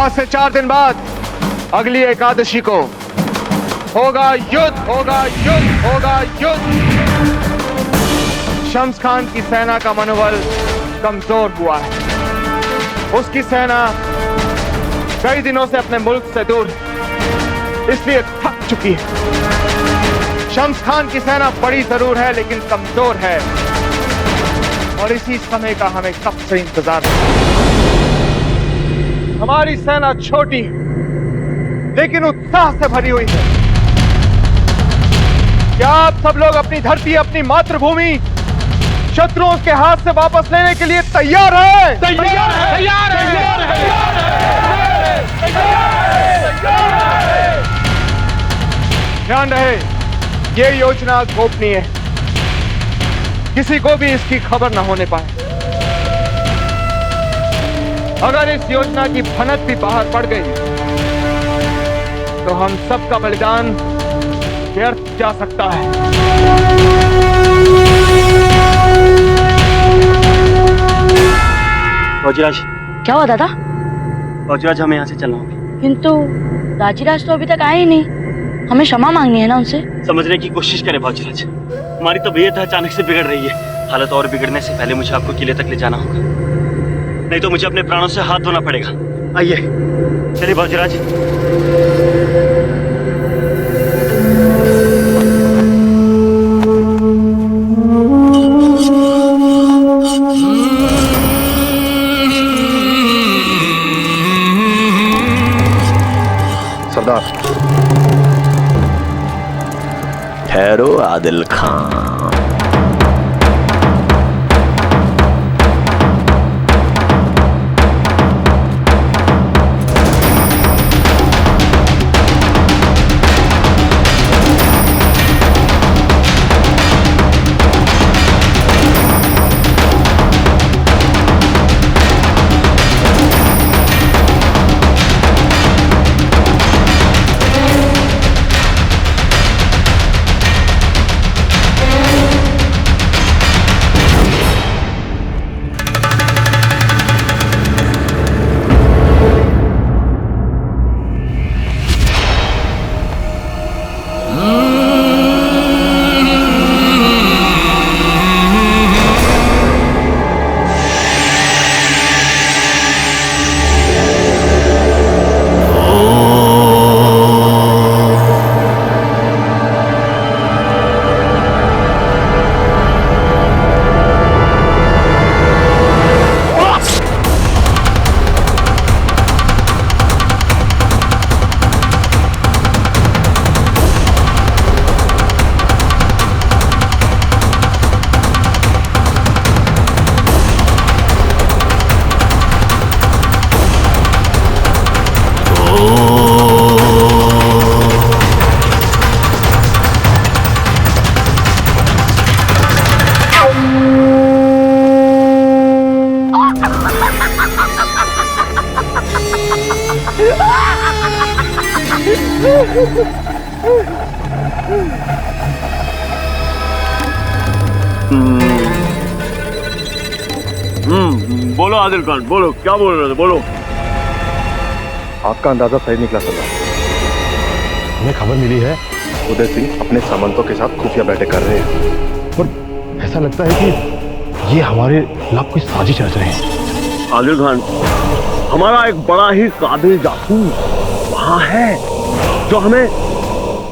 आज से 4 दिन बाद अगली एकादशी को होगा युद्ध, होगा युद्ध, होगा युद्ध। शम्स खान की सेना का मनोबल कमजोर हुआ है। उसकी सेना कई दिनों से अपने मुल्क से दूर इसलिए थक चुकी है। शम्स खान की सेना बड़ी जरूर है लेकिन कमजोर है और इसी समय का हमें कब से इंतजार है। हमारी सेना छोटी लेकिन उत्साह से भरी हुई है। क्या आप सब लोग अपनी धरती, अपनी मातृभूमि शत्रुओं के हाथ से वापस लेने के लिए तैयार हैं? तैयार है, तैयार है। ध्यान रहे, ये योजना गोपनीय है, किसी को भी इसकी खबर न होने पाए। अगर इस योजना की भनक भी बाहर पड़ गई तो हम सबका बलिदान व्यर्थ जा सकता है। फौजीराज, क्या हुआ दादा? फौजीराज, हमें यहाँ से चलना होगा। किंतु राजीराज तो अभी तक आए ही नहीं, हमें क्षमा मांगनी है ना उनसे। समझने की कोशिश करें फौजीराज, हमारी तबीयत अचानक से बिगड़ रही है। हालत और बिगड़ने से पहले मुझे आपको किले तक ले जाना होगा, नहीं तो मुझे अपने प्राणों से हाथ धोना पड़ेगा। आइए चलिए फौजीराज। सरदार, ठहरो आदिल खान। बोलो आदिल खान, बोलो, क्या बोल रहे थे, बोलो। आपका अंदाजा सही निकला सरदार। हमें खबर मिली है उदय सिंह अपने सामंतों के साथ खुफिया बैठक कर रहे हैं और ऐसा लगता है कि ये हमारे खिलाफ कोई साजिश रच रहे हैं। आदिल खान, हमारा एक बड़ा ही काबिल जासूस वहाँ है जो हमें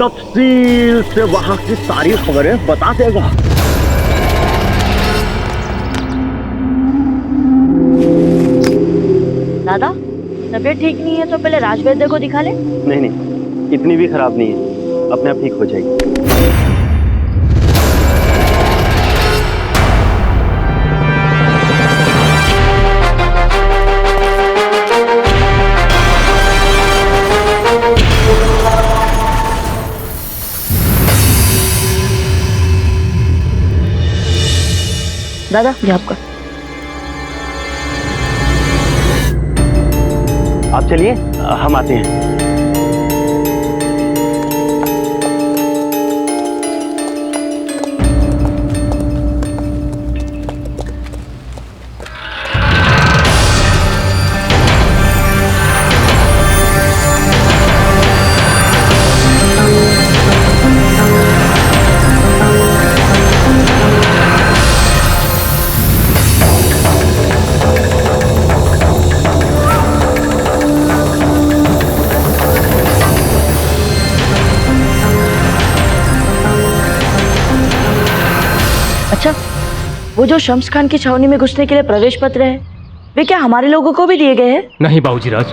तफसील से वहाँ की सारी खबरें बता देगा। दादा, तबीयत ठीक नहीं है तो पहले राजवैद्य को दिखा ले। नहीं नहीं, इतनी भी खराब नहीं है, अपने आप ठीक हो जाएगी। दादा, ये आपका। आप चलिए, हम आते हैं। वो जो शम्स खान की छावनी में घुसने के लिए प्रवेश पत्र है, वे क्या हमारे लोगों को भी दिए गए हैं? नहीं बाबूजी राज,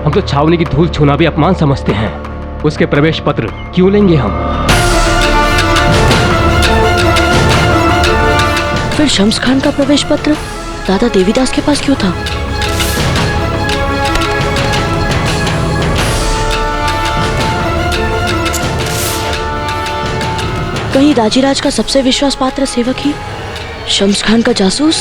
हम तो छावनी की धूल छूना भी अपमान समझते हैं। उसके प्रवेश पत्र क्यों लेंगे हम? फिर शम्स खान का प्रवेश पत्र दादा देवीदास के पास क्यों था? कहीं राजीराज का सबसे विश्वास पात्र सेवक ही शम्स खान का जासूस?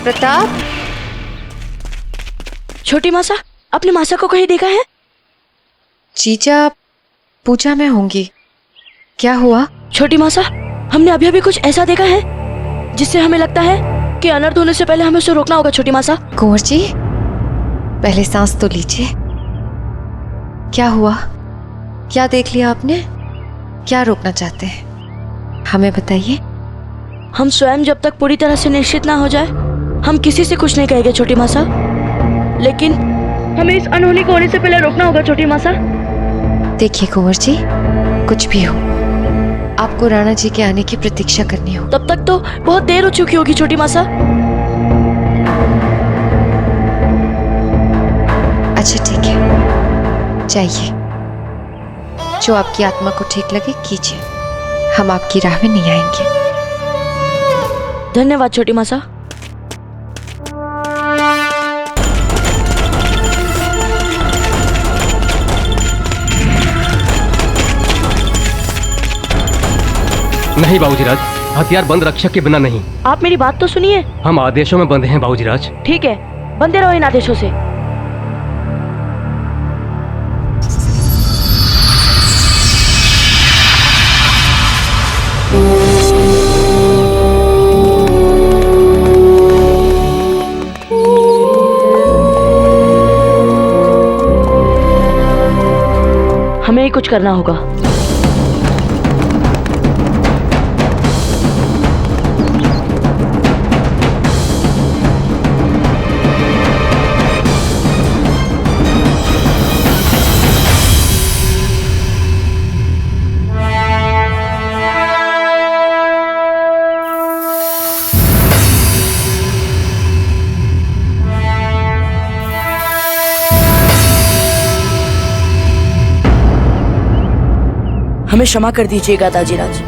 प्रताप, छोटी मासा, अपने मासा को कहीं देखा है? जीजा पूजा में होंगी। क्या हुआ? छोटी मासा, हमने अभी अभी कुछ ऐसा देखा है जिससे हमें लगता है कि अनर्थ होने से पहले हमें उसे रोकना होगा। छोटी मासा। कुंवर जी, पहले सांस तो लीजिए। क्या हुआ? क्या देख लिया आपने? क्या रोकना चाहते हैं, हमें बताइए। हम स्वयं जब तक पूरी तरह से निश्चित ना हो जाए, हम किसी से कुछ नहीं कहेंगे छोटी मासा। लेकिन हमें इस अनहोनी को होने से पहले रोकना होगा छोटी मासा। देखिए कुंवर जी, कुछ भी हो, आपको राणा जी के आने की प्रतीक्षा करनी हो। तब तक तो बहुत देर हो चुकी होगी छोटी मासा। अच्छा ठीक है, जाइए। जो आपकी आत्मा को ठीक लगे कीजिए, हम आपकी राह में नहीं आएंगे। धन्यवाद छोटी मासा। नहीं बाबूजी राज, हथियार बंद रक्षक के बिना नहीं। आप मेरी बात तो सुनिए। हम आदेशों में बंधे हैं बाबूजी राज। ठीक है, बंधे रहो इन आदेशों से। हमें ही कुछ करना होगा। हमें क्षमा कर दीजिएगा दाजीराज,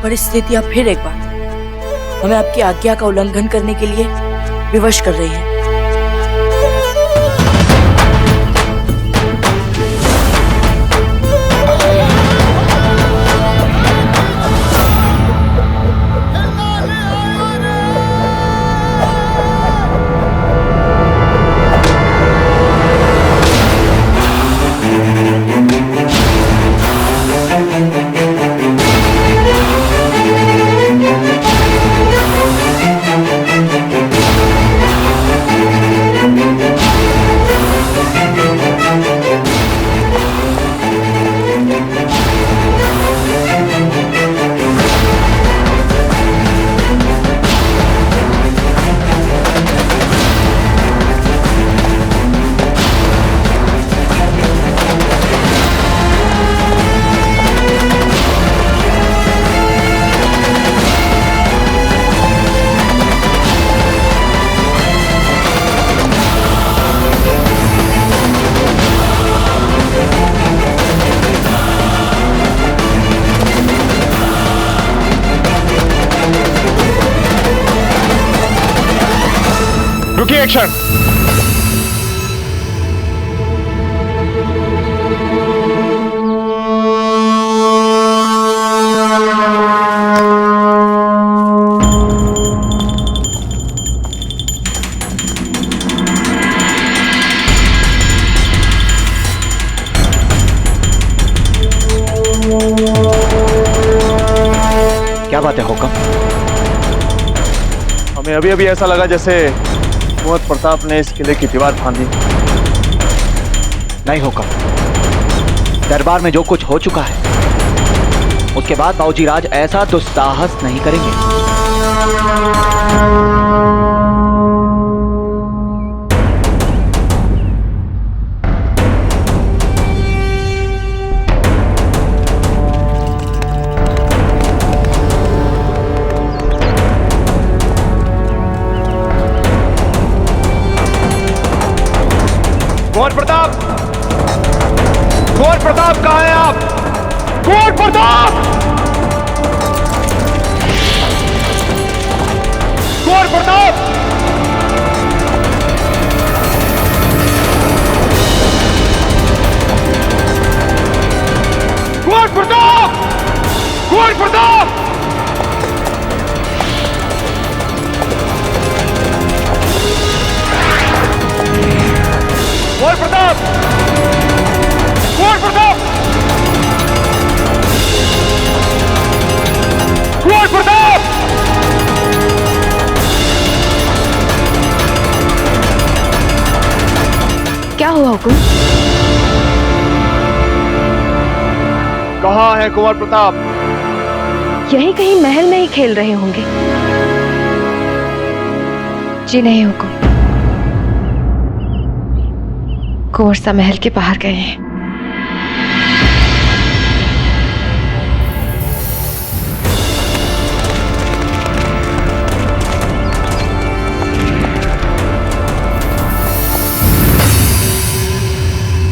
परिस्थितियां फिर एक बार हमें आपकी आज्ञा का उल्लंघन करने के लिए विवश कर रही है। रुकिए, एक क्षण। क्या बात है हुक्म? हमें अभी अभी ऐसा लगा जैसे कुंवर प्रताप ने इस किले की दीवार फांदी। नहीं हुक्म, दरबार में जो कुछ हो चुका है उसके बाद बाबूजी राज ऐसा दुस्साहस नहीं करेंगे। कुंवर प्रताप! कुंवर प्रताप कहाँ हैं आप? कुंवर प्रताप! कुंवर प्रताप! कुंवर प्रताप! कुंवर प्रताप! कुंवर प्रताप! कुंवर प्रताप! कुंवर प्रताप! क्या हुआ हुकुम? कहाँ है कुंवर प्रताप? यही कहीं महल में ही खेल रहे होंगे। जी नहीं हुकुम, कुंवर सा महल के बाहर गए हैं।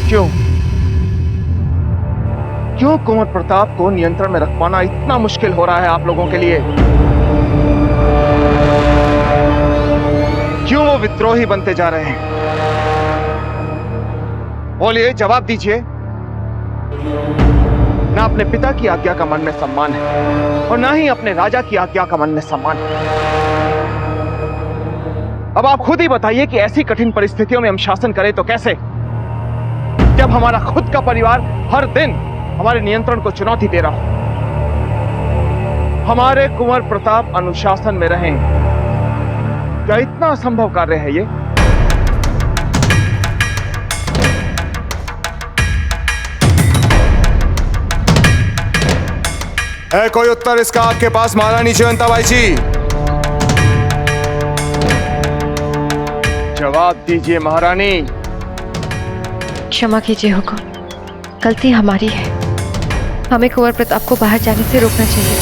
क्यों? क्यों कुंवर प्रताप को नियंत्रण में रख पाना इतना मुश्किल हो रहा है आप लोगों के लिए? क्यों वो विद्रोही बनते जा रहे हैं? बोलिए, जवाब दीजिए। ना अपने पिता की आज्ञा का मन में सम्मान है और ना ही अपने राजा की आज्ञा का मन में सम्मान है। अब आप खुद ही बताइए कि ऐसी कठिन परिस्थितियों में हम शासन करें तो कैसे, जब हमारा खुद का परिवार हर दिन हमारे नियंत्रण को चुनौती दे रहा हो। हमारे कुंवर प्रताप अनुशासन में रहें, क्या इतना असंभव कार्य है ये? है कोई उत्तर इसका आपके पास महारानी जयवंताबाई जी? जवाब दीजिए महारानी। क्षमा कीजिए हुकुम, गलती हमारी है। हमें कुंवर प्रताप को बाहर जाने से रोकना चाहिए।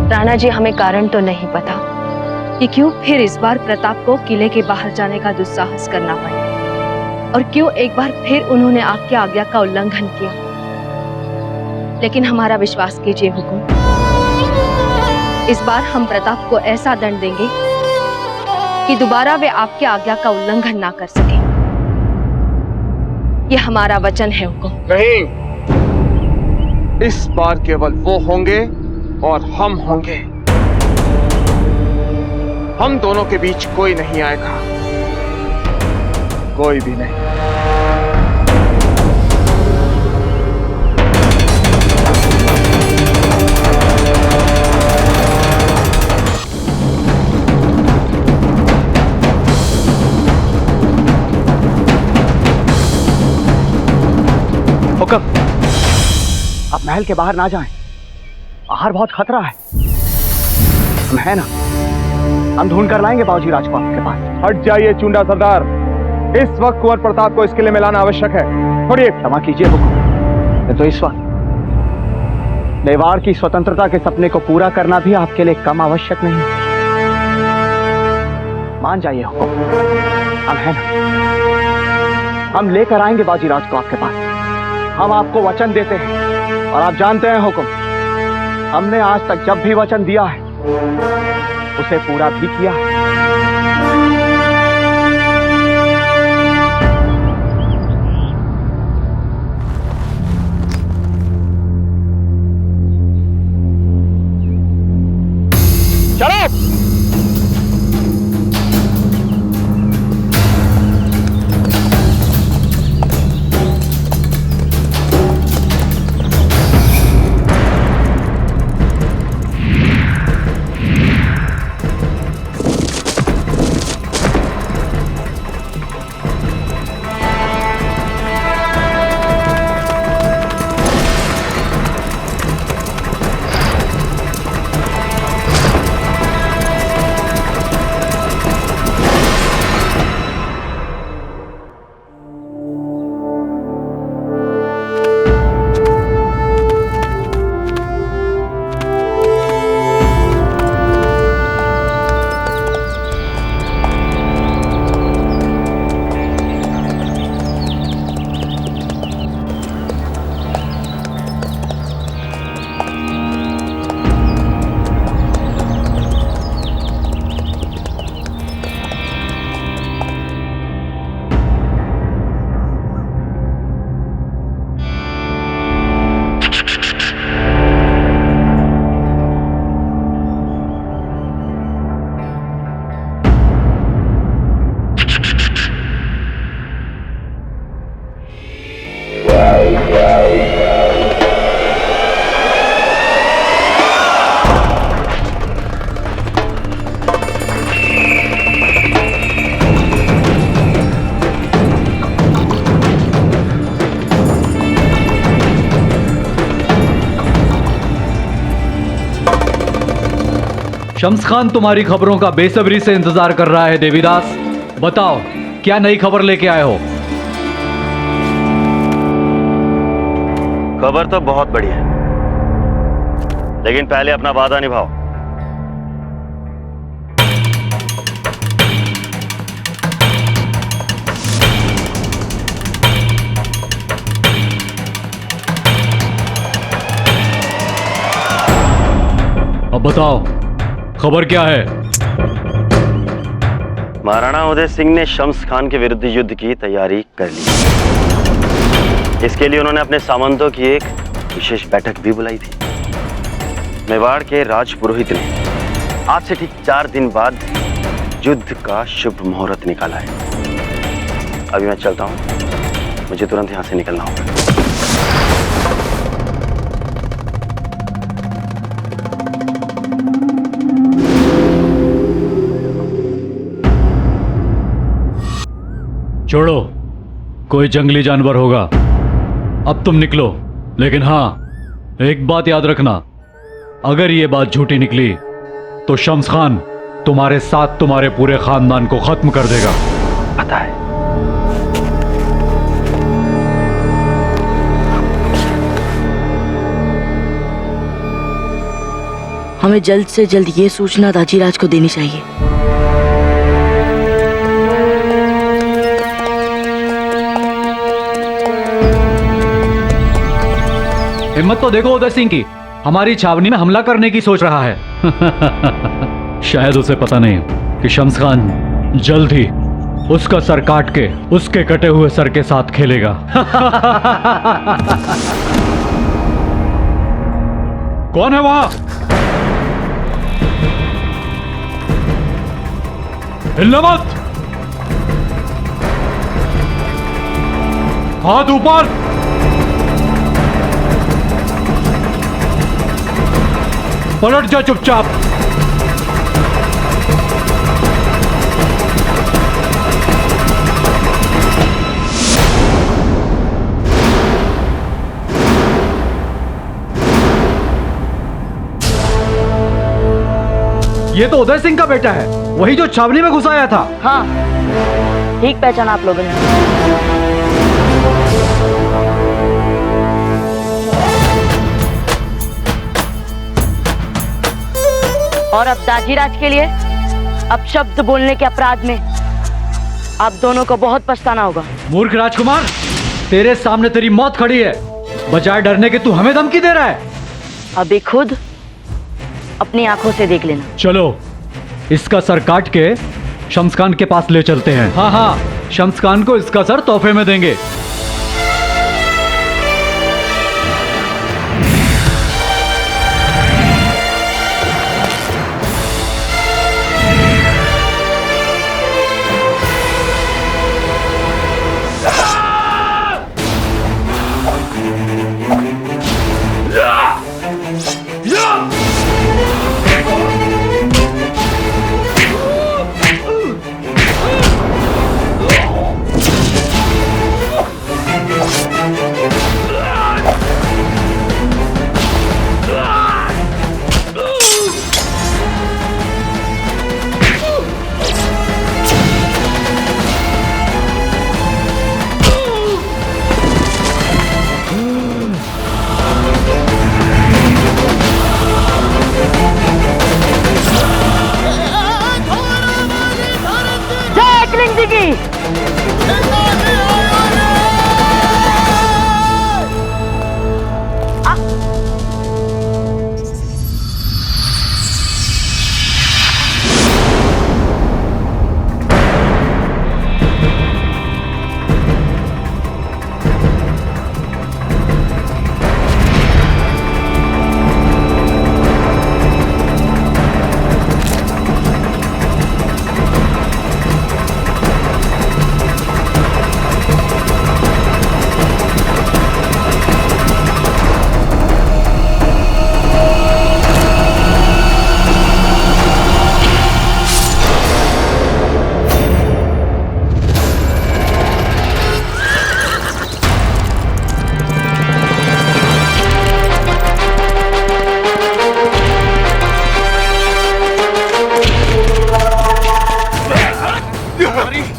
राणा जी, हमें कारण तो नहीं पता कि क्यों फिर इस बार प्रताप को किले के बाहर जाने का दुस्साहस करना पड़ा और क्यों एक बार फिर उन्होंने आपकी आज्ञा का उल्लंघन किया। लेकिन हमारा विश्वास कीजिए हुकुम, इस बार हम प्रताप को ऐसा दंड देंगे कि दोबारा वे आपकी आज्ञा का उल्लंघन ना कर सके। ये हमारा वचन है हुकुम। नहीं, इस बार केवल वो होंगे और हम होंगे। हम दोनों के बीच कोई नहीं आएगा, कोई भी नहीं। हुक्म, आप महल के बाहर ना जाएं। बाहर बहुत खतरा है। हम है ना, हम ढूंढ कर लाएंगे बाबूजी राज को आपके पास। हट जाइए चुंडा सरदार, इस वक्त कुंवर प्रताप को इस किले में लाना आवश्यक है। छोड़िए। क्षमा कीजिए हुक्म, तो इस वक्त मेवाड़ की स्वतंत्रता के सपने को पूरा करना भी आपके लिए कम आवश्यक नहीं। मान जाइए हुक्म, हम है ना, हम लेकर आएंगे बाबूजी राज को आपके पास। हम आपको वचन देते हैं और आप जानते हैं हुक्म, हमने आज तक जब भी वचन दिया है उसे पूरा भी किया है। चलो। शम्स खान तुम्हारी खबरों का बेसब्री से इंतजार कर रहा है। देवीदास, बताओ क्या नई खबर लेके आए हो? खबर तो बहुत बढ़िया है, लेकिन पहले अपना वादा निभाओ। अब बताओ खबर क्या है? महाराणा उदय सिंह ने शम्स खान के विरुद्ध युद्ध की तैयारी कर ली। इसके लिए उन्होंने अपने सामंतों की एक विशेष बैठक भी बुलाई थी। मेवाड़ के राजपुरोहित ने आज से ठीक 4 दिन बाद युद्ध का शुभ मुहूर्त निकाला है। अभी मैं चलता हूं, मुझे तुरंत यहां से निकलना होगा। छोड़ो, कोई जंगली जानवर होगा। अब तुम निकलो, लेकिन हाँ, एक बात याद रखना, अगर ये बात झूठी निकली तो शम्स खान तुम्हारे साथ तुम्हारे पूरे खानदान को खत्म कर देगा। पता है। हमें जल्द से जल्द ये सूचना दाजीराज को देनी चाहिए। हिम्मत तो देखो उदय सिंह की, हमारी छावनी में हमला करने की सोच रहा है। शायद उसे पता नहीं कि शम्स खान जल्द ही उसका सर काट के उसके कटे हुए सर के साथ खेलेगा। कौन है वहां? हिलना मत, हाथ ऊपर। पलट जा चुपचाप। ये तो उदय सिंह का बेटा है, वही जो छावनी में घुस आया था। हाँ, ठीक पहचाना आप लोगों ने। और अब दाजीराज के लिए अपशब्द बोलने के अपराध में आप दोनों को बहुत पछताना होगा। मूर्ख राजकुमार, तेरे सामने तेरी मौत खड़ी है, बजाय डरने के तू हमें धमकी दे रहा है। अभी खुद अपनी आंखों से देख लेना। चलो, इसका सर काट के शम्स खान के पास ले चलते हैं। हाँ हाँ, शम्स खान को इसका सर तोहफे में देंगे।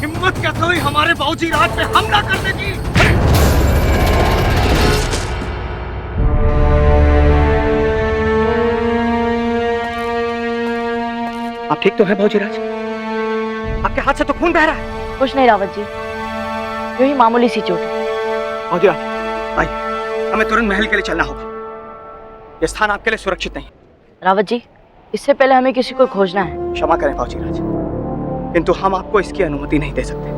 हिम्मत कैसे हुई हमारे बाबूजी राज पे हमला करने की? आप ठीक तो हैं बाबूजी राज? आपके हाथ से तो खून बह रहा है। कुछ नहीं रावत जी, यूं ही मामूली सी चोट है। बाबूजी राज आइए, हमें तुरंत महल के लिए चलना होगा। यह स्थान आपके लिए सुरक्षित नहीं। रावत जी, इससे पहले हमें किसी को खोजना है। क्षमा करें बाबूजी राज, किंतु हम आपको इसकी अनुमति नहीं दे सकते।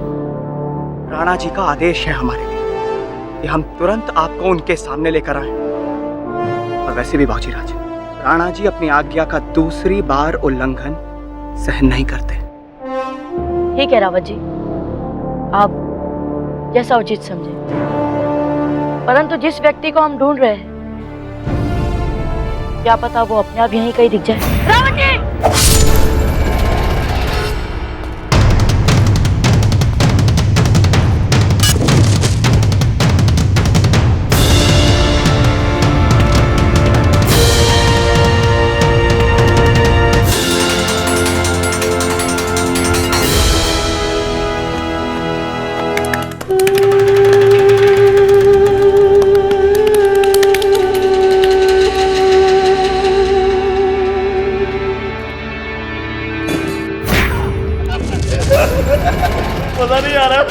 राणा जी का आदेश है हमारे लिए कि हम तुरंत आपको उनके सामने लेकर आए। और वैसे भी बाबूजी राज, राणा जी अपनी आज्ञा का दूसरी बार उल्लंघन सहन नहीं करते। ठीक है रावत जी, आप जैसा उचित समझे। परंतु जिस व्यक्ति को हम ढूंढ रहे हैं, क्या पता वो अपने आप यहीं कहीं दिख जाए। रावत जी! मजा नहीं आ रहा।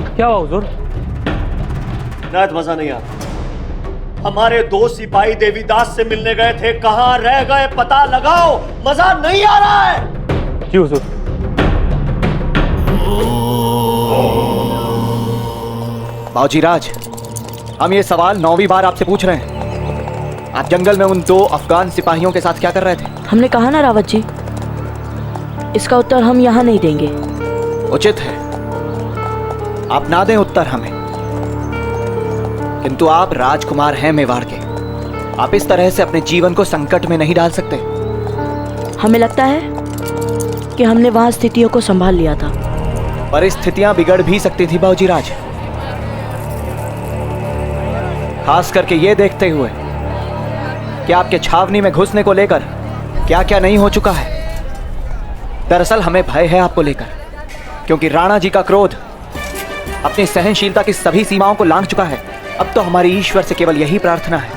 क्या हुआ हुजूर? नायत मजा नहीं आ रहा। हमारे दो सिपाही देवीदास से मिलने गए थे, कहां रह गए पता लगाओ। मजा नहीं आ रहा है। जी हुजूर। बाबूजी राज, हम ये सवाल 9वीं बार आपसे पूछ रहे हैं। आप जंगल में उन 2 अफगान सिपाहियों के साथ क्या कर रहे थे? हमने कहा ना रावत जी, इसका उत्तर हम यहाँ नहीं देंगे। उचित है, आप ना दें उत्तर हमें, किंतु आप राजकुमार हैं मेवाड़ के। आप इस तरह से अपने जीवन को संकट में नहीं डाल सकते। हमें लगता है कि हमने वहां स्थितियों को संभाल लिया था। परिस्थितियां बिगड़ भी सकती थी बाबूजी राज, खास करके ये देखते हुए कि आपके छावनी में घुसने को लेकर क्या क्या नहीं हो चुका है। दरअसल हमें भय है आपको लेकर, क्योंकि राणा जी का क्रोध अपनी सहनशीलता की सभी सीमाओं को लांघ चुका है। अब तो हमारी ईश्वर से केवल यही प्रार्थना है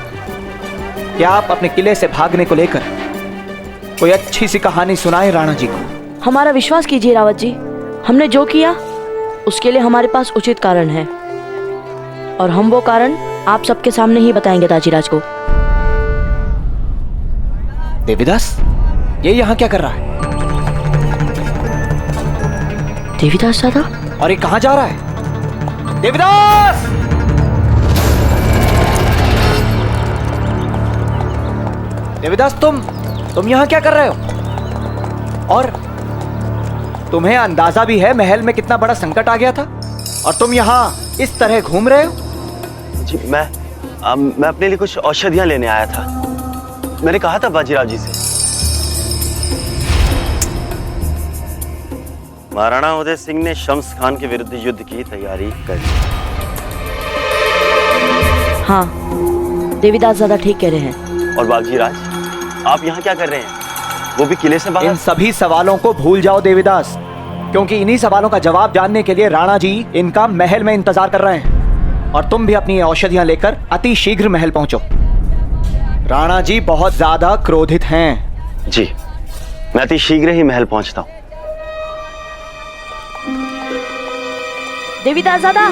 कि आप अपने किले से भागने को लेकर कोई अच्छी सी कहानी सुनाएं राणा जी को। हमारा विश्वास कीजिए रावत जी, हमने जो किया उसके लिए हमारे पास उचित कारण है, और हम वो कारण आप सबके सामने ही बताएंगे दाजीराज को। देवीदास, ये यहाँ क्या कर रहा है? देवीदास दादा? और ये कहाँ जा रहा है? देवीदास! देवीदास, तुम यहाँ क्या कर रहे हो? और तुम्हें अंदाजा भी है महल में कितना बड़ा संकट आ गया था, और तुम यहाँ इस तरह घूम रहे हो? जी मैं अपने लिए कुछ औषधियां लेने आया था। मैंने कहा था बाजीराव जी से। महाराणा उदय सिंह ने शम्स खान के विरुद्ध युद्ध की तैयारी कर ली। हाँ, देवीदास दादा ठीक कह रहे हैं। और बाजीराज, आप यहाँ क्या कर रहे हैं? वो भी किले से बाहर? इन सभी सवालों को भूल जाओ देवीदास, क्योंकि इन्हीं सवालों का जवाब जानने के लिए राणा जी इनका महल में इंतजार कर रहे हैं। और तुम भी अपनी औषधियां लेकर अति शीघ्र महल पहुंचो। राणा जी बहुत ज्यादा क्रोधित हैं। जी, मैं अति शीघ्र ही महल पहुंचता हूं। देवीदास दादा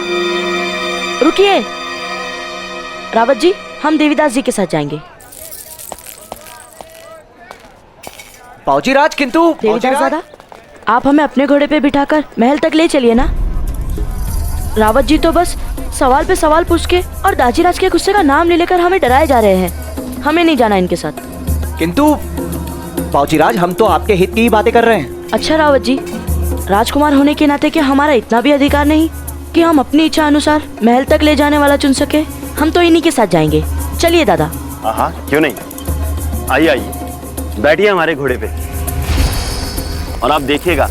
रुकिए। रावत जी, हम देवीदास जी के साथ जाएंगे। बाबूजी राज, किंतु देवीदास दादा, आप हमें अपने घोड़े पे बिठाकर महल तक ले चलिए ना। रावत जी तो बस सवाल पे सवाल पूछ के और दाजीराज के गुस्से का नाम ले लेकर हमें डराए जा रहे हैं। हमें नहीं जाना इनके साथ। किंतु बाबूजी राज, हम तो आपके हित की ही बातें कर रहे हैं। अच्छा रावत जी, राजकुमार होने के नाते क्या हमारा इतना भी अधिकार नहीं कि हम अपनी इच्छा अनुसार महल तक ले जाने वाला चुन सके? हम तो इन्हीं के साथ जाएंगे। चलिए दादा। हाँ, क्यों नहीं। आइए आइए, बैठिए हमारे घोड़े पे, और आप देखिएगा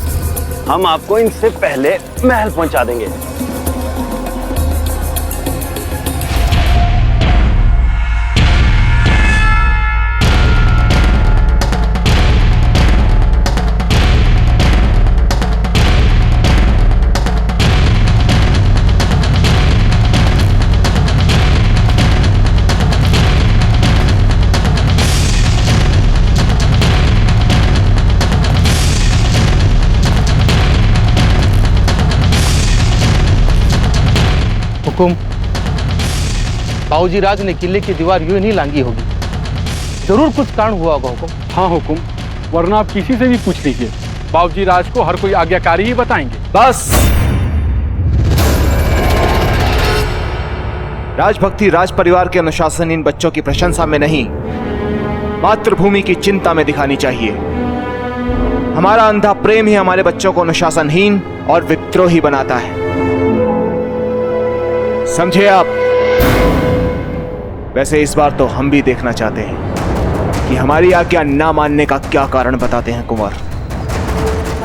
हम आपको इनसे पहले महल पहुंचा देंगे। हुकुम, बाबूजी राज ने किले की दीवार यूं नहीं लांगी होगी, जरूर कुछ कारण हुआ होगा हुकुम। हाँ हुकुम, वरना आप किसी से भी पूछ लीजिए, बाबूजी राज को हर कोई आज्ञाकारी ही बताएंगे। बस। राजभक्ति राज परिवार के अनुशासन इन बच्चों की प्रशंसा में नहीं, मातृभूमि की चिंता में दिखानी चाहिए। हमारा अंधा प्रेम ही हमारे बच्चों को अनुशासनहीन और विद्रोही बनाता है, समझे आप? वैसे इस बार तो हम भी देखना चाहते हैं कि हमारी आज्ञा ना मानने का क्या कारण बताते हैं कुंवर।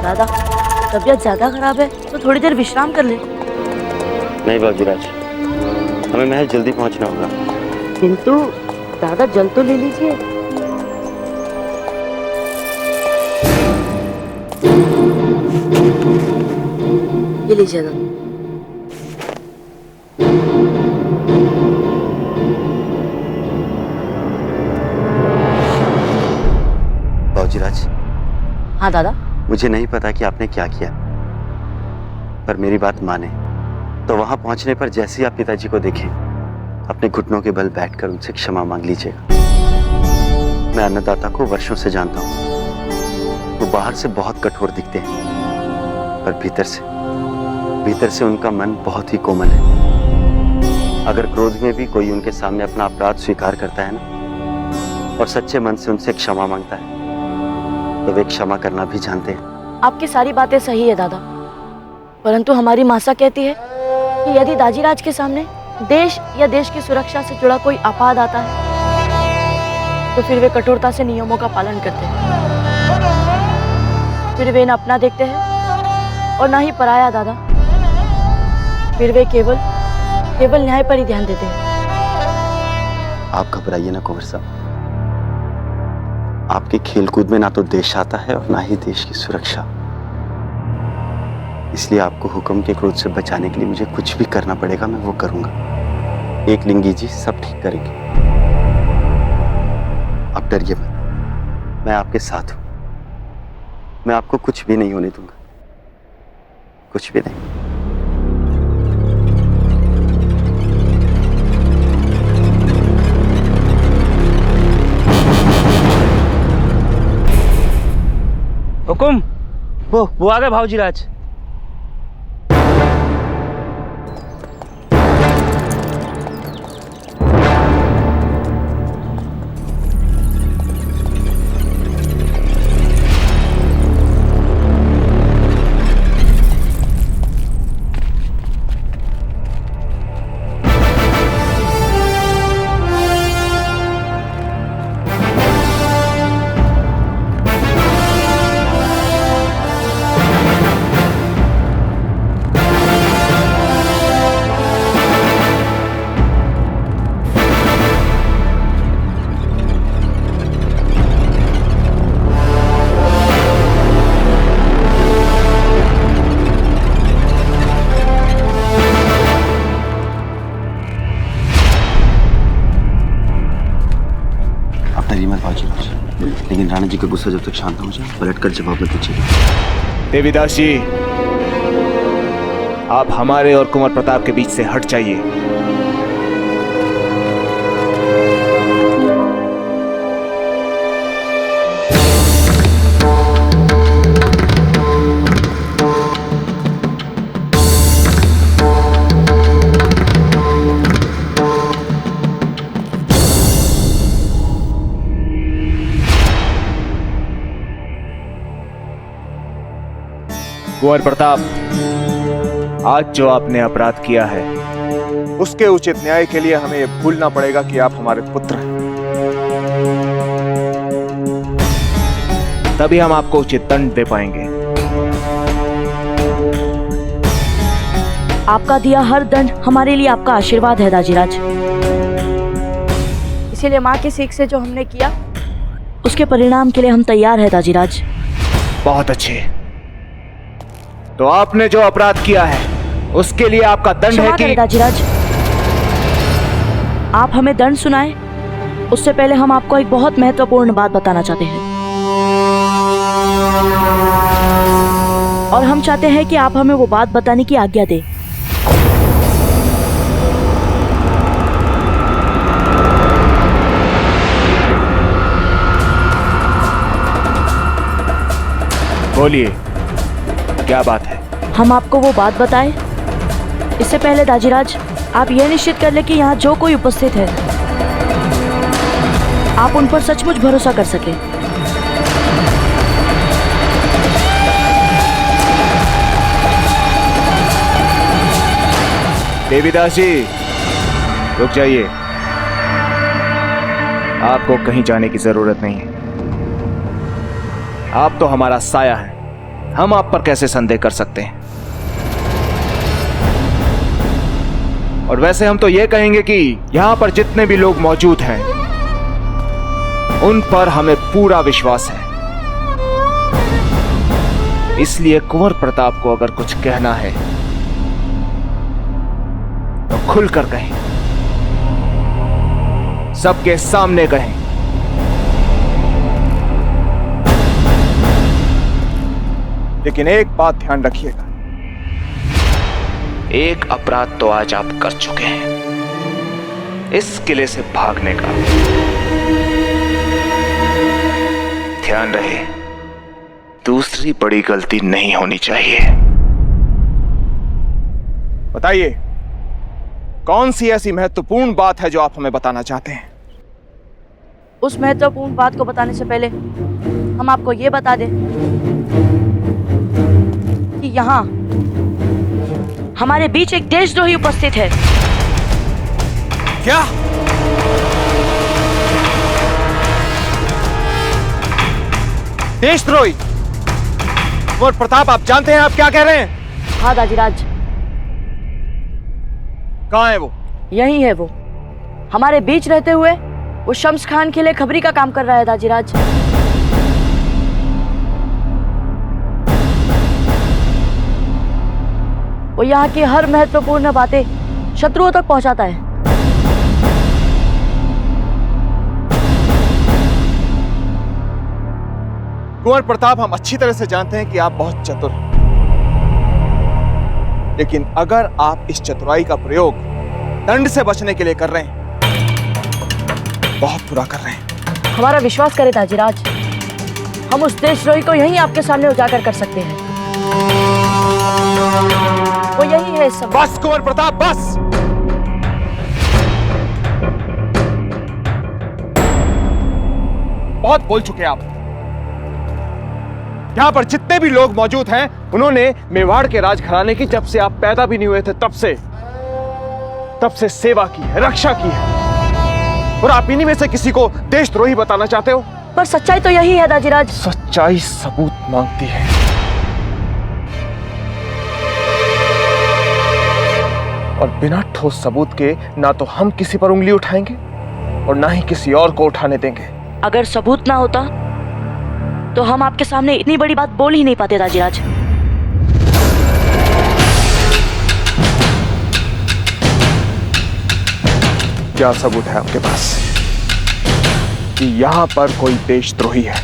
दादा, तबीयत ज्यादा खराब है तो थोड़ी देर विश्राम कर ले। नहीं बाबूराज, हमें महल जल्दी पहुंचना होगा। किंतु दादा जल तो ले लीजिए। ये लीजिए दादा। बाबूराज। हाँ दादा। मुझे नहीं पता कि आपने क्या किया, पर मेरी बात माने तो वहां पहुंचने पर जैसे ही आप पिताजी को देखें, अपने घुटनों के बल बैठकर उनसे क्षमा मांग लीजिएगा। मैं अन्नदाता को वर्षों से जानता हूं, वो बाहर से बहुत कठोर दिखते हैं, पर भीतर से उनका मन बहुत ही कोमल है। अगर क्रोध में भी कोई उनके सामने अपना अपराध स्वीकार करता है ना, और सच्चे मन से उनसे क्षमा मांगता है, तो वे क्षमा करना भी जानते हैं। आपकी सारी बातें सही है दादा, परंतु हमारी मासा कहती है कि यदि दाजीराज के सामने देश या देश की सुरक्षा से जुड़ा कोई अपराध आता है, तो फिर वे कठोरता से नियमों का पालन करते हैं। फिर वे न अपना देखते हैं और ना ही पराया दादा। फिर वे केवल न्याय पर ही ध्यान देते हैं। आप घबराइए ना कुंवर साहब, आपके खेलकूद में ना तो देश आता है और ना ही देश की सुरक्षा। इसलिए आपको हुक्म के क्रोध से बचाने के लिए मुझे कुछ भी करना पड़ेगा, मैं वो करूंगा। एक लिंगी जी सब ठीक करेंगे। अब डरिए मत, मैं आपके साथ हूं। मैं आपको कुछ भी नहीं होने दूंगा, कुछ भी नहीं। हुकुम, वो आ गए भाऊजी राज। लेकिन राणा जी का गुस्सा जब तक शांत हो जाए, पलटकर जवाब में पूछिएगा। देवीदास जी, आप हमारे और कुंवर प्रताप के बीच से हट जाइए। कुंवर प्रताप, आज जो आपने अपराध किया है, उसके उचित न्याय के लिए हमें यह भूलना पड़ेगा कि आप हमारे पुत्र हैं। तभी हम आपको उचित दंड दे पाएंगे। आपका दिया हर दंड हमारे लिए आपका आशीर्वाद है दाजीराज। इसीलिए माँ की सीख से जो हमने किया, उसके परिणाम के लिए हम तैयार हैं दाजीराज। बहुत अच्छे। तो आपने जो अपराध किया है, उसके लिए आपका दंड है कि... दाजीराज, आप हमें दंड सुनाए, उससे पहले हम आपको एक बहुत महत्वपूर्ण बात बताना चाहते हैं। और हम चाहते हैं कि आप हमें वो बात बताने की आज्ञा दें। बोलिए, क्या बात है? हम आपको वो बात बताएं इससे पहले दाजीराज आप यह निश्चित कर ले कि यहाँ जो कोई उपस्थित है आप उन पर सचमुच भरोसा कर सके। देवीदास जी, रुक जाइए। आपको कहीं जाने की जरूरत नहीं है। आप तो हमारा साया है, हम आप पर कैसे संदेह कर सकते हैं? और वैसे हम तो यह कहेंगे कि यहां पर जितने भी लोग मौजूद हैं उन पर हमें पूरा विश्वास है। इसलिए कुंवर प्रताप को अगर कुछ कहना है तो खुलकर कहें, सबके सामने कहें। लेकिन एक बात ध्यान रखिएगा, एक अपराध तो आज आप कर चुके हैं, इस किले से भागने का। ध्यान रहे, दूसरी बड़ी गलती नहीं होनी चाहिए। बताइए, कौन सी ऐसी महत्वपूर्ण बात है जो आप हमें बताना चाहते हैं? उस महत्वपूर्ण बात को बताने से पहले हम आपको ये बता दें कि यहाँ हमारे बीच एक देशद्रोही उपस्थित है। क्या? देशद्रोही? कुंवर प्रताप, आप जानते हैं आप क्या कह रहे हैं? हाँ दाजीराज। कहाँ है वो? यही है वो, हमारे बीच रहते हुए वो शम्स खान के लिए खबरी का काम कर रहा है दाजीराज। वो यहाँ की हर महत्वपूर्ण बातें शत्रुओं तक पहुंचाता है। कुंवर प्रताप, हम अच्छी तरह से जानते हैं कि आप बहुत चतुर हैं, लेकिन अगर आप इस चतुराई का प्रयोग दंड से बचने के लिए कर रहे हैं, बहुत बुरा कर रहे हैं। हमारा विश्वास करें दाजीराज, हम उस देशद्रोही को यहीं आपके सामने उजागर कर सकते हैं। वो यही है सब। बस कुंवर प्रताप, बस। बहुत बोल चुके आप। यहां पर जितने भी लोग मौजूद हैं, उन्होंने मेवाड़ के राजघराने की, जब से आप पैदा भी नहीं हुए थे तब से सेवा की है, रक्षा की है, और आप इन्हीं में से किसी को देशद्रोही बताना चाहते हो? पर सच्चाई तो यही है दाजीराज। सच्चाई सबूत मांगती है, और बिना ठोस सबूत के ना तो हम किसी पर उंगली उठाएंगे और ना ही किसी और को उठाने देंगे। अगर सबूत ना होता तो हम आपके सामने इतनी बड़ी बात बोल ही नहीं पाते दाजीराज। क्या सबूत है आपके पास कि यहां पर कोई देशद्रोही है?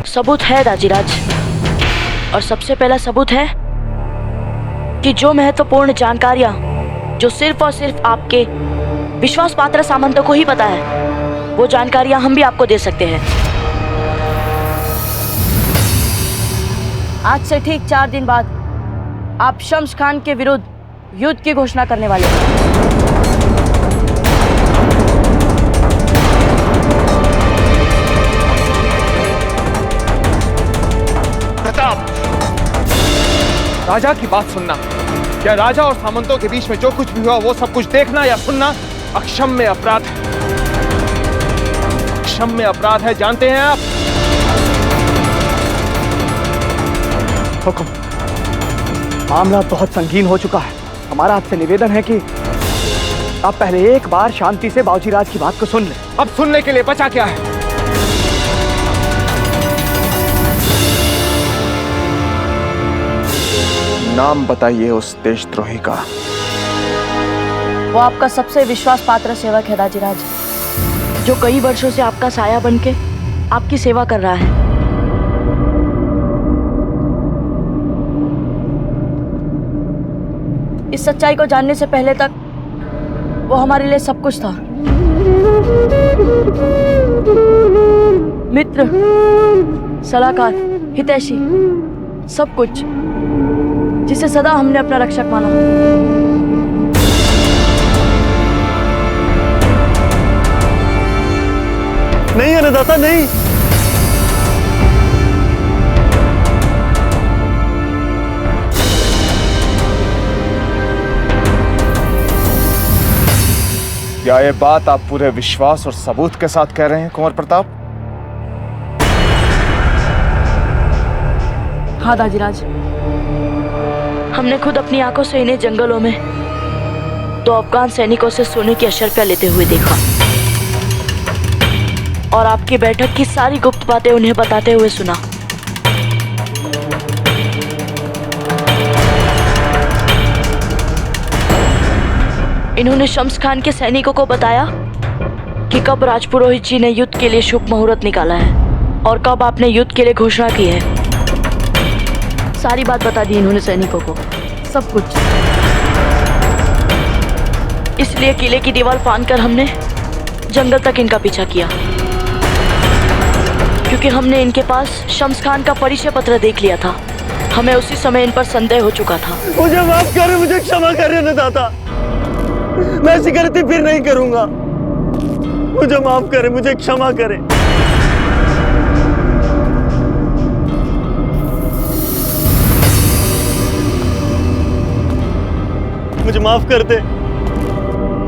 सबूत है दाजीराज, और सबसे पहला सबूत है कि जो महत्वपूर्ण जानकारियां जो सिर्फ और सिर्फ आपके विश्वास पात्र सामंतों को ही पता है, वो जानकारियां हम भी आपको दे सकते हैं। आज से ठीक 4 दिन बाद आप शम्स खान के विरुद्ध युद्ध की घोषणा करने वाले हैं। प्रताप, राजा की बात सुनना, क्या राजा और सामंतों के बीच में जो कुछ भी हुआ वो सब कुछ देखना या सुनना अक्षम्य अपराध है। अक्षम्य अपराध है, जानते हैं आप? हुकुम, मामला बहुत संगीन हो चुका है। हमारा आपसे निवेदन है कि आप पहले एक बार शांति से बावजीराज की बात को सुन लें। अब सुनने के लिए बचा क्या है? नाम बताइए उस देशद्रोही का। वो आपका सबसे विश्वास पात्र सेवक है दाजीराज, जो कई वर्षों से आपका साया बनके आपकी सेवा कर रहा है। इस सच्चाई को जानने से पहले तक वो हमारे लिए सब कुछ था। मित्र, सलाहकार, हितैषी, सब कुछ, जिसे सदा हमने अपना रक्षक माना। नहीं अन्नदाता, नहीं। क्या ये बात आप पूरे विश्वास और सबूत के साथ कह रहे हैं कुंवर प्रताप? हाँ दाजीराज, हमने खुद अपनी आंखों से इन्हें जंगलों में 2 अफगान सैनिकों से सोने की अशर्फियां लेते हुए देखा और आपकी बैठक की सारी गुप्त बातें उन्हें बताते हुए सुना। इन्होंने शम्स खान के सैनिकों को बताया कि कब राजपुरोहित जी ने युद्ध के लिए शुभ मुहूर्त निकाला है और कब आपने युद्ध के लिए घोषणा की है। सारी बात बता दी इन्होंने सैनिकों को, सब कुछ। इसलिए किले की दीवार फांदकर हमने जंगल तक इनका पीछा किया, क्योंकि हमने इनके पास शम्स खान का परिचय पत्र देख लिया था। हमें उसी समय इन पर संदेह हो चुका था। मुझे माफ करें, मुझे क्षमा करें अन्नदाता। मैं ऐसी गलती फिर नहीं करूंगा। मुझे माफ करें, मुझे क्षमा करें। मुझे माफ कर दे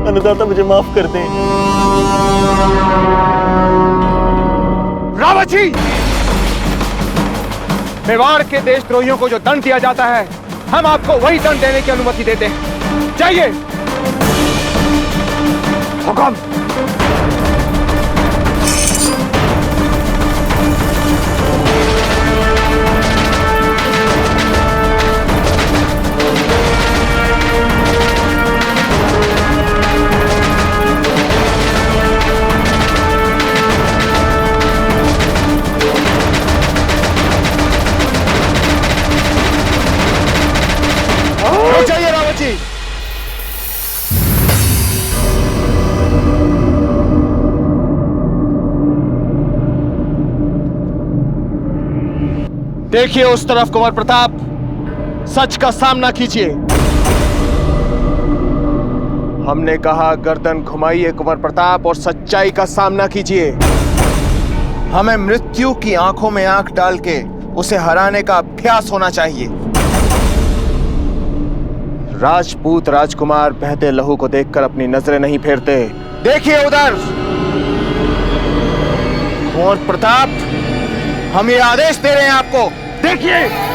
अन्नदाता, मुझे माफ कर दे। रावत जी, मेवाड़ के देशद्रोहियों को जो दंड दिया जाता है, हम आपको वही दंड देने की अनुमति देते हैं। जाइए। हुक्म। जाइए रावत जी। देखिए उस तरफ कुंवर प्रताप, सच का सामना कीजिए। हमने कहा गर्दन घुमाइए कुंवर प्रताप और सच्चाई का सामना कीजिए। हमें मृत्यु की आंखों में आंख डाल के उसे हराने का अभ्यास होना चाहिए। राजपूत राजकुमार बहते लहू को देखकर अपनी नजरें नहीं फेरते। देखिए उधर कुंवर प्रताप, हम ये आदेश दे रहे हैं आपको, देखिए।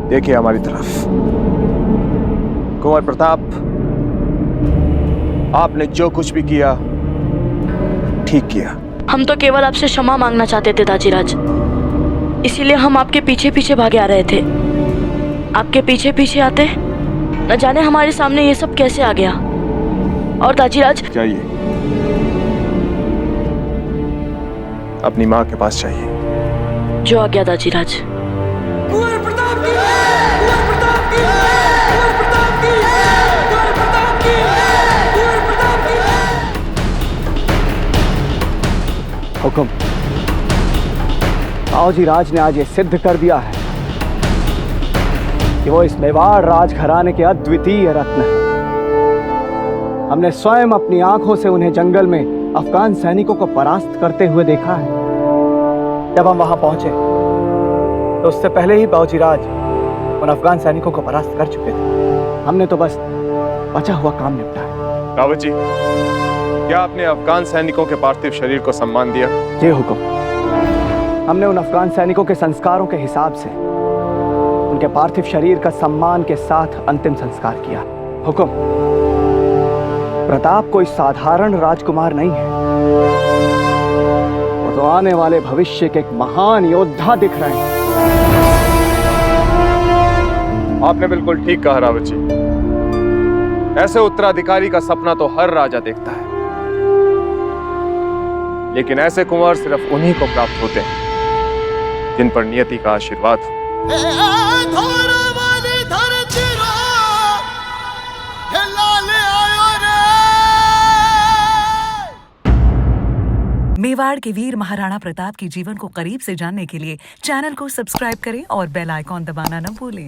देखिए हमारी तरफ। कुंवर प्रताप, आपने जो कुछ भी किया ठीक किया। हम तो केवल आपसे क्षमा मांगना चाहते थे दाजीराज, इसीलिए हम आपके पीछे पीछे भागे आ रहे थे। आपके पीछे पीछे आते न जाने हमारे सामने ये सब कैसे आ गया। और दाजीराज, जाइए, अपनी माँ के पास जाइए। जो आ गया दाजीराज। हुक्म। बाबूजी राज ने आज ये सिद्ध कर दिया है कि वो इस मेवाड़ राजघराने के अद्वितीय रत्न हैं। हमने स्वयं अपनी आंखों से उन्हें जंगल में अफगान सैनिकों को परास्त करते हुए देखा है। जब हम वहां पहुंचे तो उससे पहले ही बाबूजी राज उन अफगान सैनिकों को परास्त कर चुके थे। हमने तो बस बचा हुआ काम निपटाया। रावत जी, क्या आपने अफगान सैनिकों के पार्थिव शरीर को सम्मान दिया? जी हुक्म। हमने उन अफगान सैनिकों के संस्कारों के हिसाब से उनके पार्थिव शरीर का सम्मान के साथ अंतिम संस्कार किया। हुक्म। प्रताप कोई साधारण राजकुमार नहीं है, वो तो आने वाले भविष्य के एक महान योद्धा दिख रहे हैं। आपने बिल्कुल ठीक कहा रावत जी। ऐसे उत्तराधिकारी का सपना तो हर राजा देखता है, लेकिन ऐसे कुंवर सिर्फ उन्हीं को प्राप्त होते हैं जिन पर नियति का आशीर्वाद हो। मेवाड़ के वीर महाराणा प्रताप के जीवन को करीब से जानने के लिए चैनल को सब्सक्राइब करें और बेल आइकॉन दबाना न भूलें।